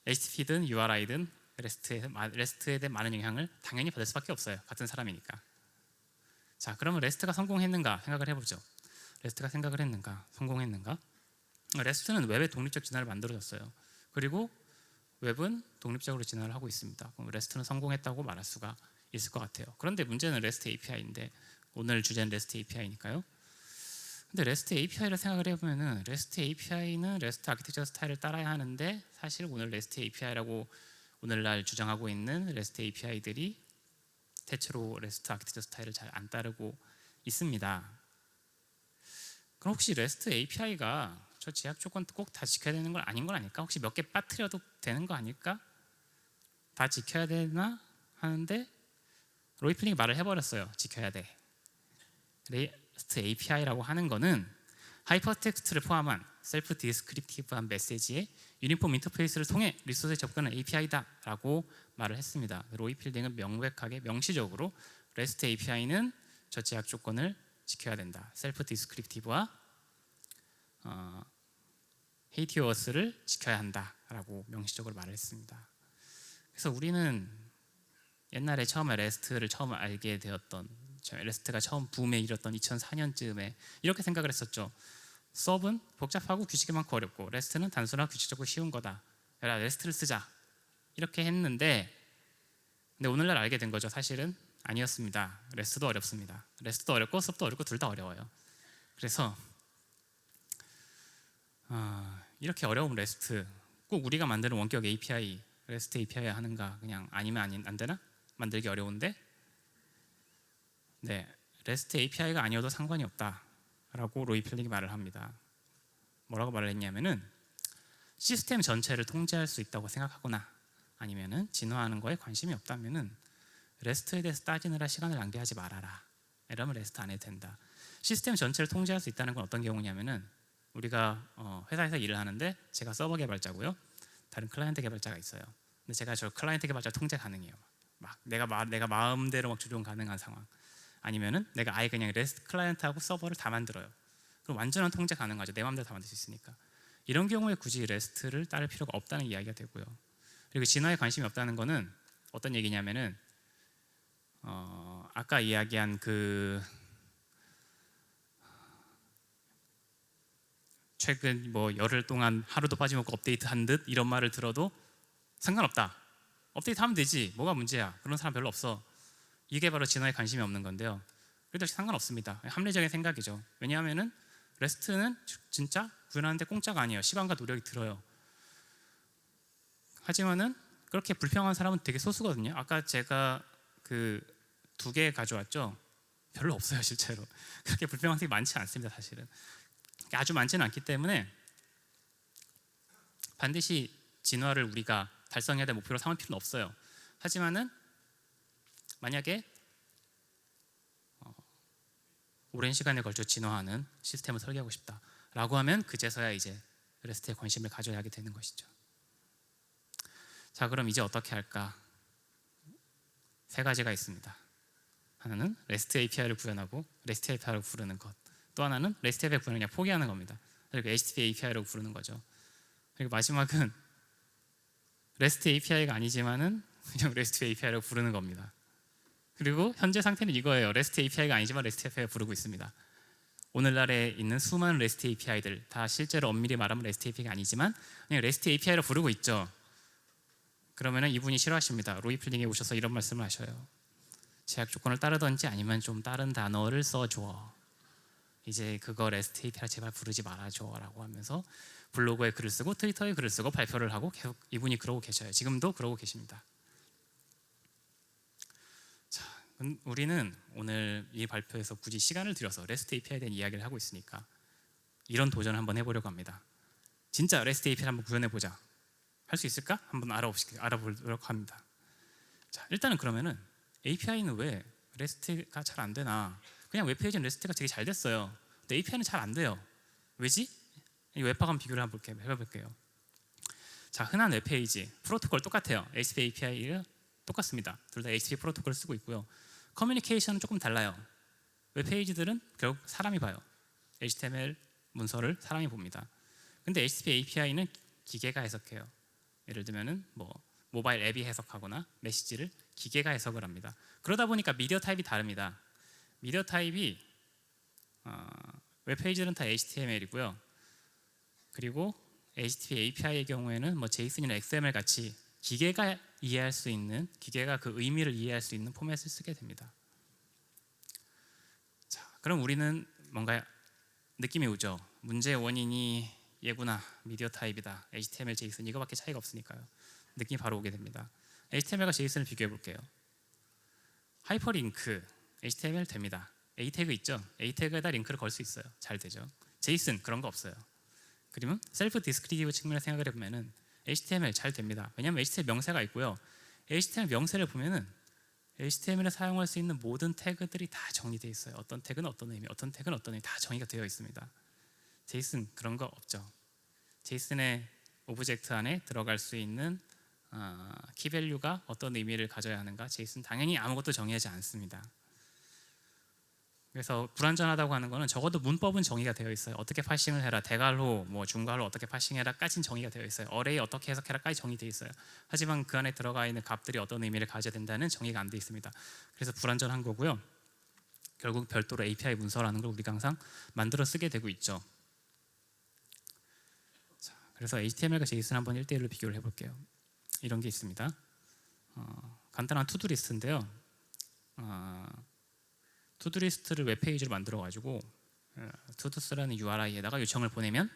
HTTP든 URI든 레스트에 대한 많은 영향을 당연히 받을 수밖에 없어요. 같은 사람이니까. 자, 그러면 레스트가 성공했는가 생각을 해보죠. 레스트가 생각을 했는가, 성공했는가? 레스트는 웹의 독립적 진화를 만들어줬어요. 그리고 웹은 독립적으로 진화를 하고 있습니다. 그럼 레스트는 성공했다고 말할 수가 있을 것 같아요. 그런데 문제는 REST API인데 오늘 주제는 REST API니까요. 근데 REST API를 생각을 해보면은 REST API는 REST 아키텍처 스타일을 따라야 하는데 사실 오늘 REST API라고 오늘날 주장하고 있는 REST API들이 대체로 REST 아키텍처 스타일을 잘 안 따르고 있습니다. 그럼 혹시 REST API가 저 제약 조건 꼭 다 지켜야 되는 건 아닌 건 아닐까? 혹시 몇 개 빠뜨려도 되는 거 아닐까? 다 지켜야 되나 하는데 로이 필링이 말을 해버렸어요. 지켜야 돼. REST API라고 하는 거는 하이퍼텍스트를 포함한 셀프 디스크립티브한 메시지의 유니폼 인터페이스를 통해 리소스에 접근하는 API다라고 말을 했습니다. 로이 필딩은 명백하게 명시적으로 REST API는 저 제약 조건을 지켜야 된다. 셀프 디스크립티브와 헤이티어스를 지켜야 한다라고 명시적으로 말을 했습니다. 그래서 우리는 옛날에 처음에 REST를 처음 알게 되었던 REST가 처음 붐에 이뤘던 2004년쯤에 이렇게 생각을 했었죠. 서브는 복잡하고 규칙이 많고 어렵고 REST는 단순하고 규칙적으로 쉬운 거다. 야, REST를 쓰자. 이렇게 했는데 근데 오늘날 알게 된 거죠. 사실은 아니었습니다. REST도 어렵습니다. REST도 어렵고 서브도 어렵고 둘 다 어려워요. 그래서 이렇게 어려운 REST 꼭 우리가 만드는 원격 API REST API 하는가 그냥 아니면 안 되나? 만들기 어려운데 네, REST API가 아니어도 상관이 없다라고 로이 필링이 말을 합니다. 뭐라고 말을 했냐면은 시스템 전체를 통제할 수 있다고 생각하거나 아니면은 진화하는 거에 관심이 없다면은 REST에 대해서 따지느라 시간을 낭비하지 말아라. 이러면 REST 안 해도 된다. 시스템 전체를 통제할 수 있다는 건 어떤 경우냐면은 우리가 회사에서 일을 하는데 제가 서버 개발자고요. 다른 클라이언트 개발자가 있어요. 근데 제가 저 클라이언트 개발자 통제 가능해요. 막 내가 마음대로 막 조종 가능한 상황. 아니면은 내가 아예 그냥 REST 클라이언트하고 서버를 다 만들어요. 그럼 완전한 통제 가능하죠. 내 마음대로 다 만들 수 있으니까. 이런 경우에 굳이 REST를 따를 필요가 없다는 이야기가 되고요. 그리고 진화에 관심이 없다는 거는 어떤 얘기냐면은 아까 이야기한 그 최근 뭐 열흘 동안 하루도 빠짐없고 업데이트한 듯 이런 말을 들어도 상관없다. 업데이트하면 되지. 뭐가 문제야. 그런 사람 별로 없어. 이게 바로 진화에 관심이 없는 건데요. 그래도 상관없습니다. 합리적인 생각이죠. 왜냐하면은 REST는 진짜 구현하는데 공짜가 아니에요. 시간과 노력이 들어요. 하지만은 그렇게 불평한 사람은 되게 소수거든요. 아까 제가 그 2개 가져왔죠. 별로 없어요, 실제로. 그렇게 불평한 사람이 많지 않습니다, 사실은. 아주 많지는 않기 때문에 반드시 진화를 우리가 달성해야 될 목표로 삼을 필요는 없어요. 하지만은 만약에 오랜 시간에 걸쳐 진화하는 시스템을 설계하고 싶다라고 하면 그제서야 이제 REST에 관심을 가져야 하게 되는 것이죠. 자, 그럼 이제 어떻게 할까? 3가지가 있습니다. 하나는 REST API를 구현하고 REST API라고 부르는 것. 또 하나는 REST API 구현을 그냥 포기하는 겁니다. 그리고 HTTP API라고 부르는 거죠. 그리고 마지막은 REST API가 아니지만은 그냥 REST API라고 부르는 겁니다. 그리고 현재 상태는 이거예요. REST API가 아니지만 REST API 부르고 있습니다. 오늘날에 있는 수많은 REST API들 다 실제로 엄밀히 말하면 REST API가 아니지만 그냥 REST API로 부르고 있죠. 그러면은 이분이 싫어하십니다. 로이 필딩에 오셔서 이런 말씀을 하셔요. 제약 조건을 따르든지 아니면 좀 다른 단어를 써줘. 이제 그거 REST API 제발 부르지 말아줘라고 하면서 블로그에 글을 쓰고 트위터에 글을 쓰고 발표를 하고 계속 이분이 그러고 계셔요. 지금도 그러고 계십니다. 자, 우리는 오늘 이 발표에서 굳이 시간을 들여서 REST API에 대한 이야기를 하고 있으니까 이런 도전을 한번 해보려고 합니다. 진짜 REST API를 한번 구현해보자. 할 수 있을까? 한번 알아보려고 합니다. 자, 일단은 그러면은 API는 왜 REST가 잘 안 되나? 그냥 웹페이지는 REST가 되게 잘 됐어요. 근데 API는 잘 안 돼요. 왜지? 이 웹파감 비교를 해볼게요. 자, 흔한 웹페이지 프로토콜 똑같아요. HTTP API가 똑같습니다. 둘 다 HTTP 프로토콜을 쓰고 있고요. 커뮤니케이션은 조금 달라요. 웹페이지들은 결국 사람이 봐요. HTML 문서를 사람이 봅니다. 근데 HTTP API는 기계가 해석해요. 예를 들면은 뭐 모바일 앱이 해석하거나 메시지를 기계가 해석을 합니다. 그러다 보니까 미디어 타입이 다릅니다. 미디어 타입이 웹페이지는 다 HTML이고요. 그리고 HTTP API의 경우에는 뭐 JSON이나 XML 같이 기계가 이해할 수 있는, 기계가 그 의미를 이해할 수 있는 포맷을 쓰게 됩니다. 자, 그럼 우리는 뭔가 느낌이 오죠. 문제의 원인이 얘구나, 미디어 타입이다, HTML, JSON 이거밖에 차이가 없으니까요. 느낌이 바로 오게 됩니다. HTML과 JSON을 비교해 볼게요. 하이퍼링크 HTML 됩니다. A 태그 있죠? A 태그에다 링크를 걸 수 있어요. 잘 되죠. JSON 그런 거 없어요. 그러면 셀프 디스크리티브 측면에서 생각을 해보면은 HTML 잘 됩니다. 왜냐하면 HTML 명세가 있고요. HTML 명세를 보면은 HTML에 사용할 수 있는 모든 태그들이 다 정리되어 있어요. 어떤 태그는 어떤 의미, 어떤 태그는 어떤 의미 다 정의가 되어 있습니다. JSON 그런 거 없죠. JSON의 오브젝트 안에 들어갈 수 있는 키밸류가 어떤 의미를 가져야 하는가? JSON 당연히 아무것도 정의하지 않습니다. 그래서 불완전하다고 하는 거는 적어도 문법은 정의가 되어 있어요. 어떻게 파싱을 해라, 대괄호, 뭐 중괄호 어떻게 파싱해라까지는 정의가 되어 있어요. 어레이 어떻게 해석해라까지 정의되어 있어요. 하지만 그 안에 들어가 있는 값들이 어떤 의미를 가져야 된다는 정의가 안 되어 있습니다. 그래서 불완전한 거고요. 결국 별도로 API 문서라는 걸 우리가 항상 만들어 쓰게 되고 있죠. 자, 그래서 HTML과 JSON 한번 1대1로 비교를 해볼게요. 이런 게 있습니다. 간단한 투두 리스트인데요. 투두 리스트를 웹페이지로 만들어 가지고 투두스라는 URI에다가 요청을 보내면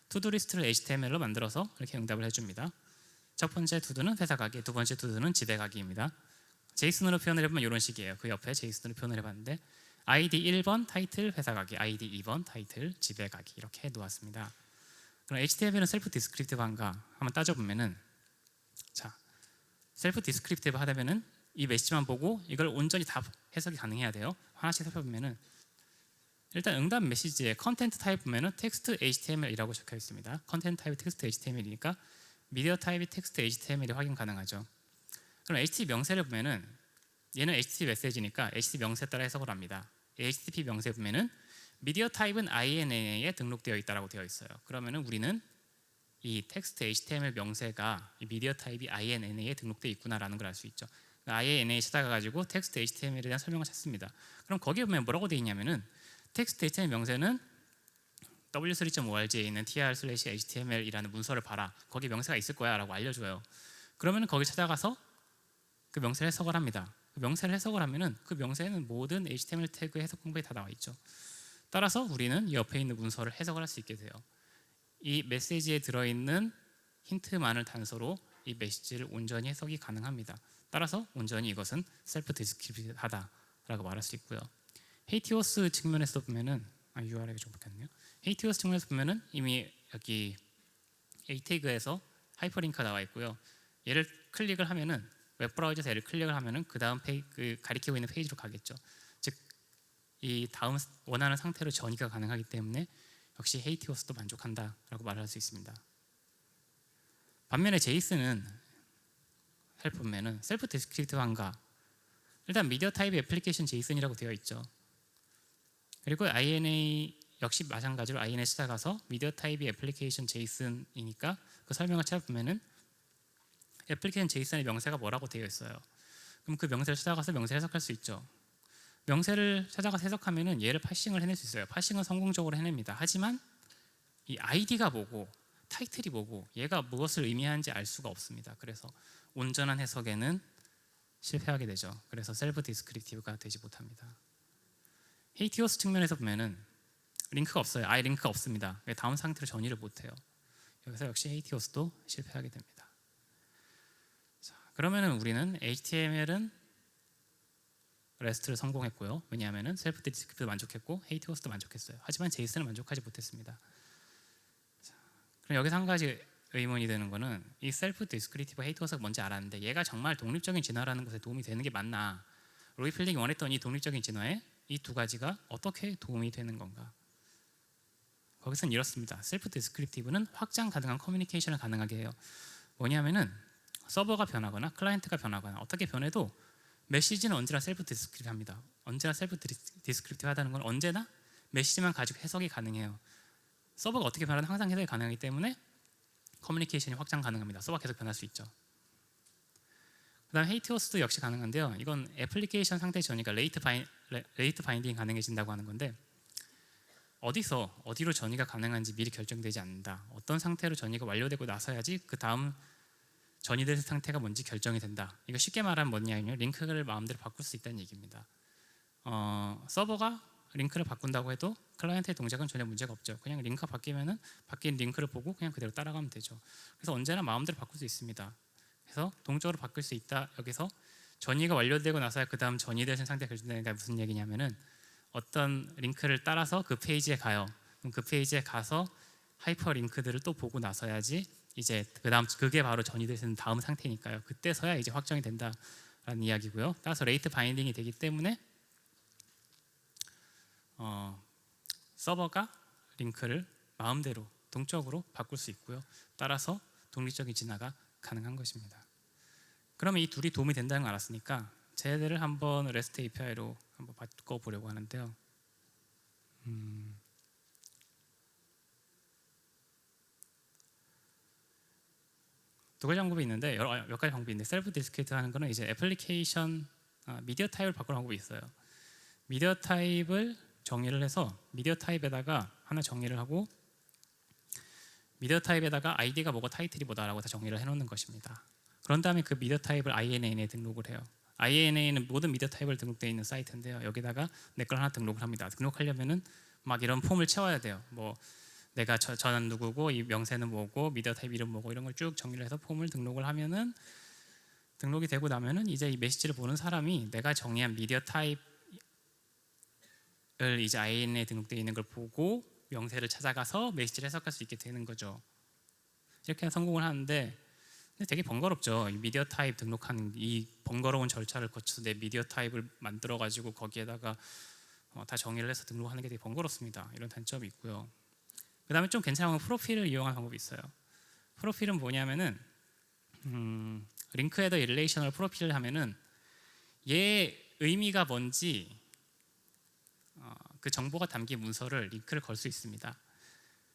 투두 리스트를 HTML로 만들어서 이렇게 응답을 해줍니다. 첫 번째 투두는 회사 가기, 두 번째 투두는 집에 가기입니다. JSON으로 표현을 해보면 이런 식이에요. 그 옆에 JSON으로 표현을 해봤는데 ID 1번 타이틀 회사 가기, ID 2번 타이틀 집에 가기 이렇게 놓았습니다. 그럼 HTML은 셀프 디스크립티브한가 한번 따져보면은 자, 셀프 디스크립티브 하다면은 이 메시지만 보고 이걸 온전히 다 해석이 가능해야 돼요. 하나씩 살펴보면은 일단 응답 메시지의 컨텐트 타입 보면은 텍스트 HTML이라고 적혀 있습니다. 컨텐트 타입이 텍스트 HTML이니까 미디어 타입이 텍스트 HTML이 확인 가능하죠. 그럼 HTTP 명세를 보면은 얘는 HTTP 메시지니까 HTTP 명세에 따라 해석을 합니다. HTTP 명세 보면은 미디어 타입은 INNA에 등록되어 있다라고 되어 있어요. 그러면은 우리는 이 텍스트 HTML 명세가 이 미디어 타입이 INNA에 등록되어 있구나라는 걸 알 수 있죠. INNA에 찾아가가지고 텍스트 HTML에 대한 설명을 찾습니다. 그럼 거기에 보면 뭐라고 되어 있냐면은 텍스트 HTML 명세는 w3.org에 있는 tr/html이라는 문서를 봐라. 거기 명세가 있을 거야라고 알려줘요. 그러면은 거기 찾아가서 그 명세를 해석을 합니다. 그 명세를 해석을 하면은 그 명세에는 모든 HTML 태그 해석 공부에 다 나와 있죠. 따라서 우리는 이 옆에 있는 문서를 해석을 할 수 있게 돼요. 이 메시지에 들어있는 힌트만을 단서로 이 메시지를 온전히 해석이 가능합니다. 따라서 온전히 이것은 셀프 디스크립티브하다라고 말할 수 있고요. 헤이티오스 측면에서 보면은 URL이 좀 바뀌었네요. 헤이티오스 측면에서 보면은 이미 여기 A 태그에서 하이퍼링크가 나와 있고요. 얘를 클릭을 하면은 웹브라우저에서 얘를 클릭을 하면은 그 다음 그 가리키고 있는 페이지로 가겠죠. 즉 이 다음 원하는 상태로 전이가 가능하기 때문에 역시 헤이티오스도 만족한다라고 말할 수 있습니다. 반면에 JSON은 살펴보면은 셀프 디스크립티브한가? 일단 미디어 타입 애플리케이션 JSON이라고 되어 있죠. 그리고 INA 역시 마찬가지로 INA 찾아가서 미디어 타입이 애플리케이션 JSON이니까 그 설명을 찾아보면은 애플리케이션 JSON의 명세가 뭐라고 되어 있어요. 그럼 그 명세를 찾아가서 명세를 해석할 수 있죠. 명세를 찾아가서 해석하면은 얘를 파싱을 해낼 수 있어요. 파싱은 성공적으로 해냅니다. 하지만 이 아이디가 뭐고 타이틀이 뭐고 얘가 무엇을 의미하는지 알 수가 없습니다. 그래서 온전한 해석에는 실패하게 되죠. 그래서 셀프 디스크립티브가 되지 못합니다. 헤이티오스 측면에서 보면은 링크가 없어요. 아예 링크가 없습니다. 다음 상태로 전이를 못해요. 여기서 역시 헤이티오스도 실패하게 됩니다. 자, 그러면은 우리는 HTML은 REST를 성공했고요. 왜냐하면은 셀프 디스크립티브 만족했고 헤이티오스도 만족했어요. 하지만 JSON을 만족하지 못했습니다. 자, 그럼 여기서 한 가지 의문이 되는 거는 이 셀프 디스크립티브 헤이티오스가 뭔지 알았는데 얘가 정말 독립적인 진화라는 것에 도움이 되는 게 맞나? 로이 필딩이 원했던 이 독립적인 진화에 이 두 가지가 어떻게 도움이 되는 건가? 거기서는 이렇습니다. 셀프 디스크립티브는 확장 가능한 커뮤니케이션을 가능하게 해요. 뭐냐면은 서버가 변하거나 클라이언트가 변하거나 어떻게 변해도 메시지는 언제나 셀프 디스크립티브합니다. 언제나 셀프 디스크립티브하다는 건 언제나 메시지만 가지고 해석이 가능해요. 서버가 어떻게 변하든 항상 해석이 가능하기 때문에 커뮤니케이션이 확장 가능합니다. 서버가 계속 변할 수 있죠. 그다음 헤이티오스도 역시 가능한데요. 이건 애플리케이션 상태 전이가 레이트 바인딩이 가능해진다고 하는 건데 어디로 전이가 가능한지 미리 결정되지 않는다. 어떤 상태로 전이가 완료되고 나서야지 그 다음 전이될 상태가 뭔지 결정이 된다. 이거 쉽게 말하면 뭐냐면요. 링크를 마음대로 바꿀 수 있다는 얘기입니다. 서버가 링크를 바꾼다고 해도 클라이언트의 동작은 전혀 문제가 없죠. 그냥 링크가 바뀌면은 바뀐 링크를 보고 그냥 그대로 따라가면 되죠. 그래서 언제나 마음대로 바꿀 수 있습니다. 그래서 동적으로 바꿀 수 있다. 여기서 전이가 완료되고 나서야 그 다음 전이 되신 상태가 결정되니까 무슨 얘기냐면은 어떤 링크를 따라서 그 페이지에 가요. 그럼 그 페이지에 가서 하이퍼 링크들을 또 보고 나서야지 이제 그 다음 그게 바로 전이 되는 다음 상태니까요. 그때서야 이제 확정이 된다라는 이야기고요. 따라서 레이트 바인딩이 되기 때문에 서버가 링크를 마음대로 동적으로 바꿀 수 있고요. 따라서 독립적인 진화가 가능한 것입니다. 그러면 이 둘이 도움이 된다는 걸 알았으니까 쟤들을 한번 REST API로 한번 바꿔보려고 하는데요. 두 가지 방법이 있는데 몇 가지 방법이 있는데 셀프 디스크리트 하는 거는 이제 애플리케이션 미디어 타입을 바꾸는 방법이 있어요. 미디어 타입을 정의를 해서 미디어 타입에다가 하나 정의를 하고 미디어 타입에다가 아이디가 뭐고 타이틀이 뭐다라고 다 정의를 해놓는 것입니다. 그런 다음에 그 미디어 타입을 INA에 등록을 해요. INA는 모든 미디어 타입을 등록되어 있는 사이트인데요. 여기다가 내 걸 하나 등록을 합니다. 등록하려면은 막 이런 폼을 채워야 돼요. 뭐 내가 저는 누구고 이 명세는 뭐고 미디어 타입 이름 뭐고 이런 걸 쭉 정리를 해서 폼을 등록을 하면은 등록이 되고 나면은 이제 이 메시지를 보는 사람이 내가 정의한 미디어 타입을 이제 INA에 등록되어 있는 걸 보고 명세를 찾아가서 메시지를 해석할 수 있게 되는 거죠. 이렇게 성공을 하는데 근데 되게 번거롭죠. 이 미디어 타입 등록하는 이 번거로운 절차를 거쳐서 내 미디어 타입을 만들어 가지고 거기에다가 다 정의를 해서 등록하는 게 되게 번거롭습니다. 이런 단점이 있고요. 그 다음에 좀 괜찮은 프로필을 이용하는 방법이 있어요. 프로필은 뭐냐면은 링크 헤더 릴레이셔널 프로필을 하면은 얘 의미가 뭔지 그 정보가 담긴 문서를 링크를 걸 수 있습니다.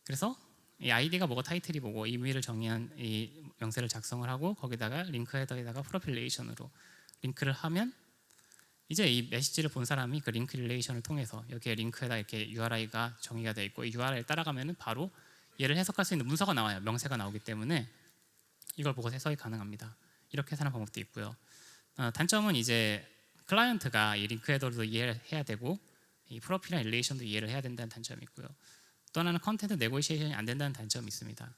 그래서 이 아이디가 뭐고 타이틀이 뭐고 의미를 정의한 이 명세를 작성을 하고 거기다가 링크 헤더에다가 프로필 릴레이션으로 링크를 하면 이제 이 메시지를 본 사람이 그 링크 릴레이션을 통해서 여기에 링크에다 이렇게 URI가 정의가 되어 있고 이 URI를 따라가면은 바로 얘를 해석할 수 있는 문서가 나와요. 명세가 나오기 때문에 이걸 보고 해석이 가능합니다. 이렇게 하는 방법도 있고요. 단점은 이제 클라이언트가 이 링크 헤더도 이해를 해야 되고 이 프로필이나 릴레이션도 이해를 해야 된다는 단점이 있고요. 또 하나는 컨텐트 네고시에이션이 안 된다는 단점이 있습니다.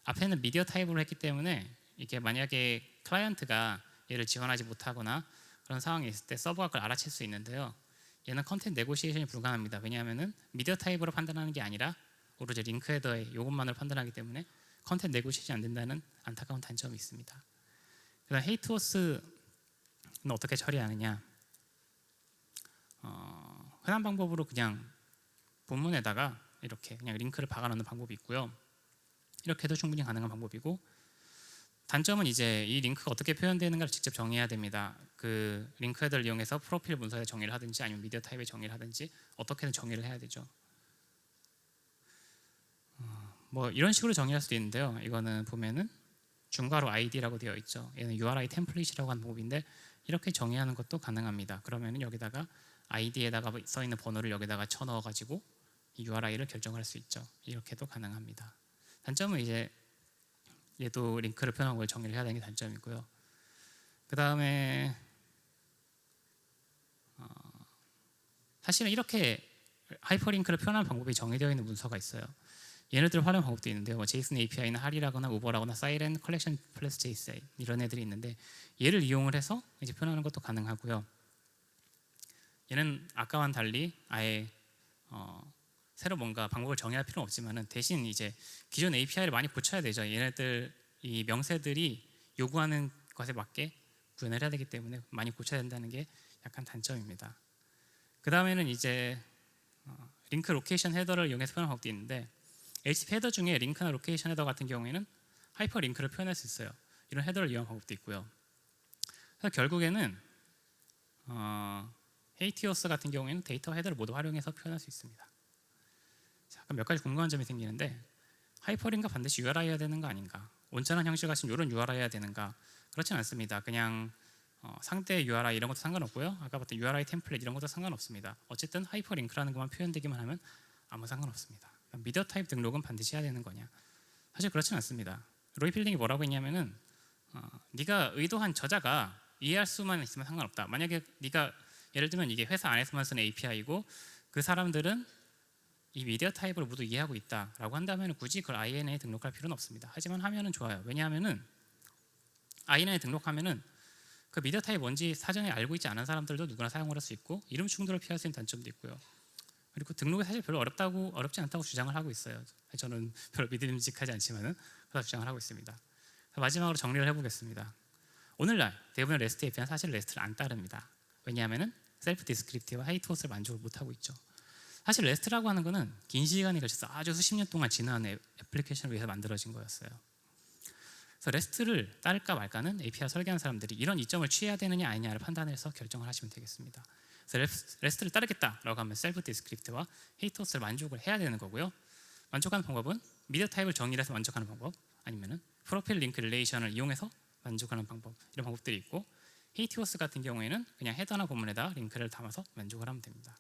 앞에는 미디어 타입으로 했기 때문에 이게 만약에 클라이언트가 얘를 지원하지 못하거나 그런 상황이 있을 때 서버가 그걸 알아챌 수 있는데요. 얘는 컨텐트 네고시에이션이 불가능합니다. 왜냐하면 미디어 타입으로 판단하는 게 아니라 오로지 링크 헤더의 이것만으로 판단하기 때문에 컨텐트 네고시에이션이 안 된다는 안타까운 단점이 있습니다. 그다음 헤이트워스는 어떻게 처리하느냐? 흔한 방법으로 그냥 본문에다가 이렇게 그냥 링크를 박아놓는 방법이 있고요. 이렇게 해도 충분히 가능한 방법이고 단점은 이제 이 링크가 어떻게 표현되는가를 직접 정의해야 됩니다. 그 링크 헤더를 이용해서 프로필 문서에 정의를 하든지 아니면 미디어 타입에 정의를 하든지 어떻게든 정의를 해야 되죠. 뭐 이런 식으로 정의할 수도 있는데요. 이거는 보면은 중괄호 ID라고 되어 있죠. 얘는 URI 템플릿이라고 하는 방법인데 이렇게 정의하는 것도 가능합니다. 그러면은 여기다가 ID에다가 써 있는 번호를 여기다가 쳐넣어 가지고 이 URI를 결정할 수 있죠. 이렇게도 가능합니다. 단점은 이제 얘도 링크를 표현하는 걸 정의를 해야 되는 게 단점이고요. 그 다음에 사실은 이렇게 하이퍼링크를 표현하는 방법이 정의되어 있는 문서가 있어요. 얘네들 활용 방법도 있는데요. 뭐 제이슨 API나 할이라거나 우버라거나 사이렌 컬렉션 플러스 JSA 이런 애들이 있는데 얘를 이용을 해서 이제 표현하는 것도 가능하고요. 얘는 아까와는 달리 아예 새로 뭔가 방법을 정의할 필요는 없지만은 대신 이제 기존 API를 많이 고쳐야 되죠. 얘네들 이 명세들이 요구하는 것에 맞게 구현을 해야 되기 때문에 많이 고쳐야 된다는 게 약간 단점입니다. 그 다음에는 이제 링크 로케이션 헤더를 이용해서 표현하는 방법도 있는데 HTTP 헤더 중에 링크나 로케이션 헤더 같은 경우에는 하이퍼 링크를 표현할 수 있어요. 이런 헤더를 이용하는 방법도 있고요. 그래서 결국에는 헤이티오스 같은 경우에는 데이터 헤더를 모두 활용해서 표현할 수 있습니다. 자, 그럼 몇 가지 궁금한 점이 생기는데 하이퍼링크가 반드시 URI여야 되는 거 아닌가? 온전한 형식 같은 이런 URI여야 되는가? 그렇진 않습니다. 그냥 상대 URI 이런 것도 상관없고요. 아까 봤던 URI 템플릿 이런 것도 상관없습니다. 어쨌든 하이퍼링크라는 것만 표현되기만 하면 아무 상관없습니다. 미디어 타입 등록은 반드시 해야 되는 거냐? 사실 그렇진 않습니다. 로이 필딩이 뭐라고 했냐면은 네가 의도한 저자가 이해할 수만 있으면 상관없다. 만약에 네가 예를 들면 이게 회사 안에서만 쓰는 API고 그 사람들은 이 미디어 타입을 모두 이해하고 있다라고 한다면 굳이 그걸 INA에 등록할 필요는 없습니다. 하지만 하면은 좋아요. 왜냐하면은 INA에 등록하면은 그 미디어 타입 뭔지 사전에 알고 있지 않은 사람들도 누구나 사용을 할 수 있고 이름 충돌을 피할 수 있는 단점도 있고요. 그리고 등록이 사실 별로 어렵지 않다고 주장을 하고 있어요. 저는 별로 믿음직하지 않지만은 그렇게 주장을 하고 있습니다. 마지막으로 정리를 해보겠습니다. 오늘날 대부분의 REST API는 사실 REST를 안 따릅니다. 왜냐하면은 셀프 디스크립티브와 헤이트호스를 만족을 못하고 있죠. 사실 REST라고 하는 거는 긴 시간이 걸쳐서 아주 수십 년 동안 진화한 애플리케이션을 위해서 만들어진 거였어요. 그래서 REST를 따를까 말까는 API 설계하는 사람들이 이런 이점을 취해야 되느냐 아니냐를 판단해서 결정을 하시면 되겠습니다. 그래서 REST를 따르겠다라고 하면 셀프 디스크립트와 헤이트호스를 만족을 해야 되는 거고요. 만족하는 방법은 미디어 타입을 정의해서 만족하는 방법, 아니면은 프로필 링크 릴레이션을 이용해서 만족하는 방법, 이런 방법들이 있고, 헤이트호스 같은 경우에는 그냥 헤더나 본문에다 링크를 담아서 만족을 하면 됩니다.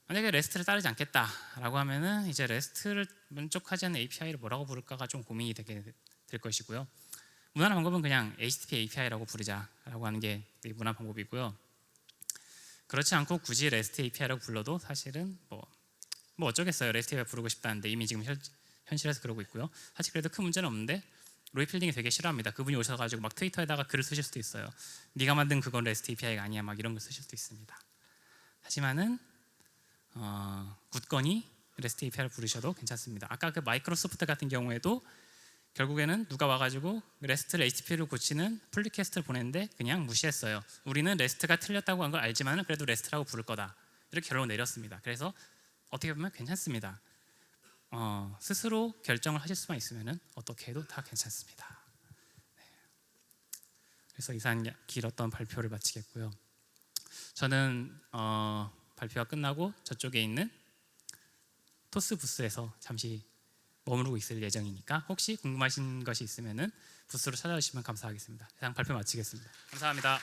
만약에 REST를 따르지 않겠다라고 하면은 이제 REST를 만족하지 않는 API를 뭐라고 부를까가 좀 고민이 되게 될 것이고요. 무난한 방법은 그냥 HTTP API라고 부르자라고 하는 게 무난한 방법이고요. 그렇지 않고 굳이 REST API라고 불러도 사실은 뭐 어쩌겠어요. REST API 부르고 싶다는데 이미 지금 현실에서 그러고 있고요. 사실 그래도 큰 문제는 없는데 로이 필딩이 되게 싫어합니다. 그분이 오셔가지고 막 트위터에다가 글을 쓰실 수도 있어요. 네가 만든 그건 REST API가 아니야, 막 이런 걸 쓰실 수도 있습니다. 하지만은 굳건히 REST API를 부르셔도 괜찮습니다. 아까 그 마이크로소프트 같은 경우에도 결국에는 누가 와가지고 REST를 HTTP로 고치는 풀 리퀘스트를 보냈는데 그냥 무시했어요. 우리는 REST가 틀렸다고 한 걸 알지만 그래도 REST라고 부를 거다, 이렇게 결론을 내렸습니다. 그래서 어떻게 보면 괜찮습니다. 스스로 결정을 하실 수만 있으면 어떻게 해도 다 괜찮습니다. 네. 그래서 이상 길었던 발표를 마치겠고요. 저는 발표가 끝나고 저쪽에 있는 토스 부스에서 잠시 머무르고 있을 예정이니까 혹시 궁금하신 것이 있으면 부스로 찾아주시면 감사하겠습니다. 이상 발표 마치겠습니다. 감사합니다.